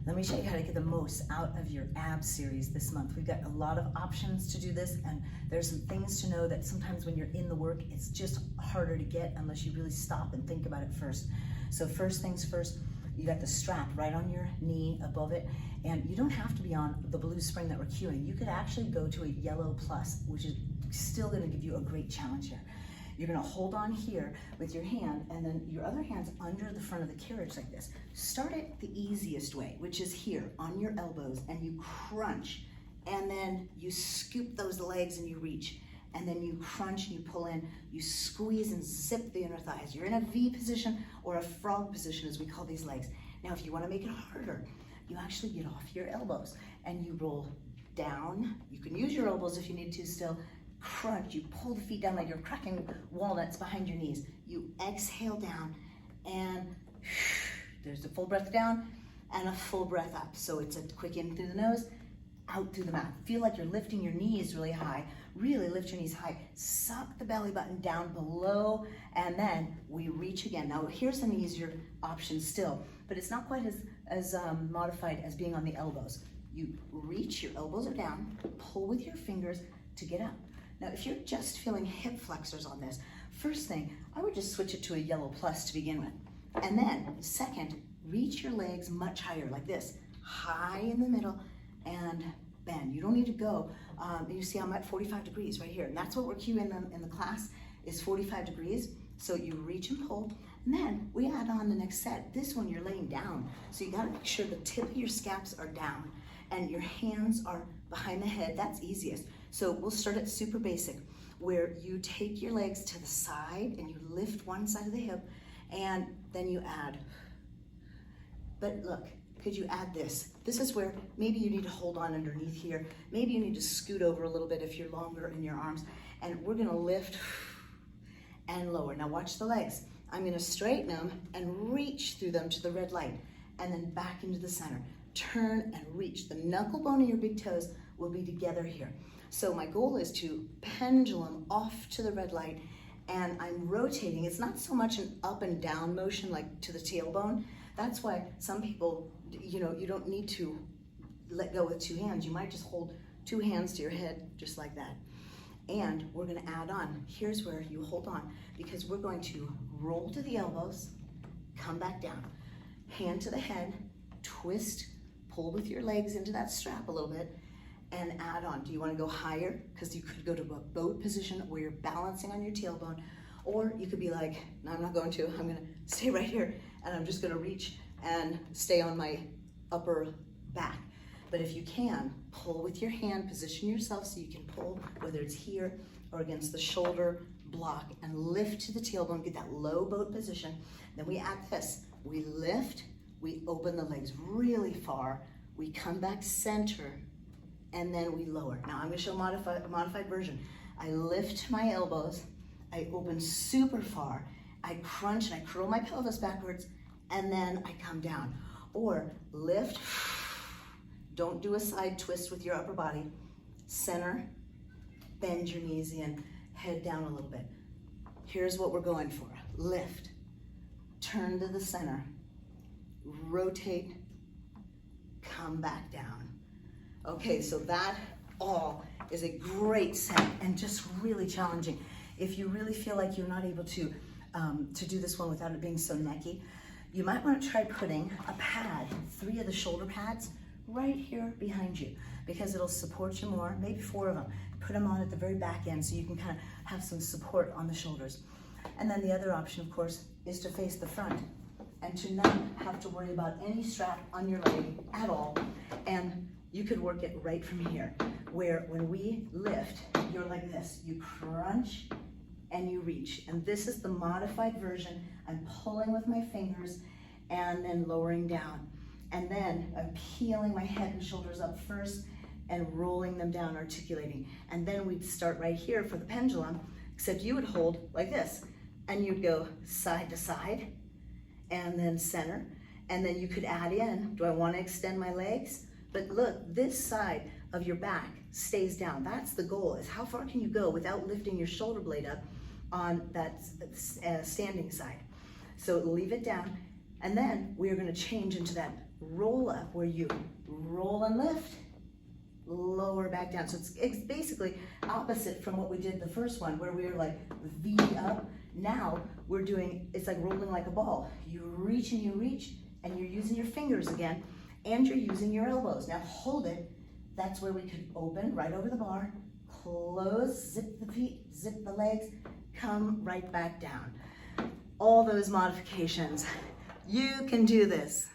Let me show you how to get the most out of your ab series this month. We've got a lot of options to do this, and there's some things to know that sometimes when you're in the work, it's just harder to get unless you really stop and think about it first. So first things first, you got the strap right on your knee above it, and you don't have to be on the blue spring that we're cueing. You could actually go to a yellow plus, which is still gonna give you a great challenge here. You're gonna hold on here with your hand, and then your other hand's under the front of the carriage like this. Start it the easiest way, which is here on your elbows, and you crunch, and then you scoop those legs and you reach, and then you crunch and you pull in, you squeeze and zip the inner thighs. You're in a V position or a frog position, as we call these legs. Now, if you wanna make it harder, you actually get off your elbows and you roll down. You can use your elbows if you need to still. Crunch, you pull the feet down like you're cracking walnuts behind your knees. You exhale down, and there's a full breath down and a full breath up. So it's a quick in through the nose, out through the mouth. Feel like you're lifting your knees really high. Really lift your knees high. Suck the belly button down below, and then we reach again. Now here's an easier option still, but it's not quite as modified as being on the elbows. You reach, your elbows are down, pull with your fingers to get up. Now, if you're just feeling hip flexors on this, first thing, I would just switch it to a yellow plus to begin with. And then, second, reach your legs much higher, like this. High in the middle and bend. You don't need to go. You see I'm at 45 degrees right here. And that's what we're cueing in the class, is 45 degrees. So you reach and pull. And then we add on the next set. This one you're laying down. So you gotta make sure the tip of your scaps are down and your hands are behind the head. That's easiest. So we'll start at super basic, where you take your legs to the side and you lift one side of the hip, and then you add. But look, could you add this? This is where maybe you need to hold on underneath here. Maybe you need to scoot over a little bit if you're longer in your arms. And we're gonna lift and lower. Now watch the legs. I'm gonna straighten them and reach through them to the red light, and then back into the center. Turn and reach. The knuckle bone of your big toes will be together here. So my goal is to pendulum off to the red light, and I'm rotating. It's not so much an up and down motion like to the tailbone. That's why some people, you don't need to let go with two hands. You might just hold two hands to your head just like that. And we're gonna add on. Here's where you hold on, because we're going to roll to the elbows, come back down, hand to the head, twist, pull with your legs into that strap a little bit, and add on. Do you want to go higher? Because you could go to a boat position where you're balancing on your tailbone, or you could be like, no, I'm not going to. I'm going to stay right here, and I'm just going to reach and stay on my upper back. But if you can, pull with your hand, position yourself so you can pull, whether it's here or against the shoulder block, and lift to the tailbone, get that low boat position. Then we add this. We lift, we open the legs really far, we come back center, and then we lower. Now I'm gonna show a modified version. I lift my elbows, I open super far, I crunch and I curl my pelvis backwards, and then I come down. Or lift, don't do a side twist with your upper body, center, bend your knees in, head down a little bit. Here's what we're going for. Lift, turn to the center, rotate, come back down. Okay, so that all is a great set and just really challenging. If you really feel like you're not able to do this one without it being so necky, you might want to try putting a pad, 3 of the shoulder pads, right here behind you, because it'll support you more, maybe 4 of them. Put them on at the very back end so you can kind of have some support on the shoulders. And then the other option, of course, is to face the front and to not have to worry about any strap on your leg at all. And you could work it right from here, where when we lift, you're like this. You crunch and you reach. And this is the modified version. I'm pulling with my fingers and then lowering down. And then I'm peeling my head and shoulders up first and rolling them down, articulating. And then we'd start right here for the pendulum, except you would hold like this. And you'd go side to side and then center. And then you could add in, do I want to extend my legs? But look, this side of your back stays down. That's the goal, is how far can you go without lifting your shoulder blade up on that standing side. So leave it down, And then we are gonna change into that roll up where you roll and lift, lower back down. So it's basically opposite from what we did the first one where we were like V up. Now we're doing, it's like rolling like a ball. You reach and you're using your fingers again and you're using your elbows. Now hold it. That's where we could open right over the bar, close, zip the feet, zip the legs, come right back down. All those modifications. You can do this.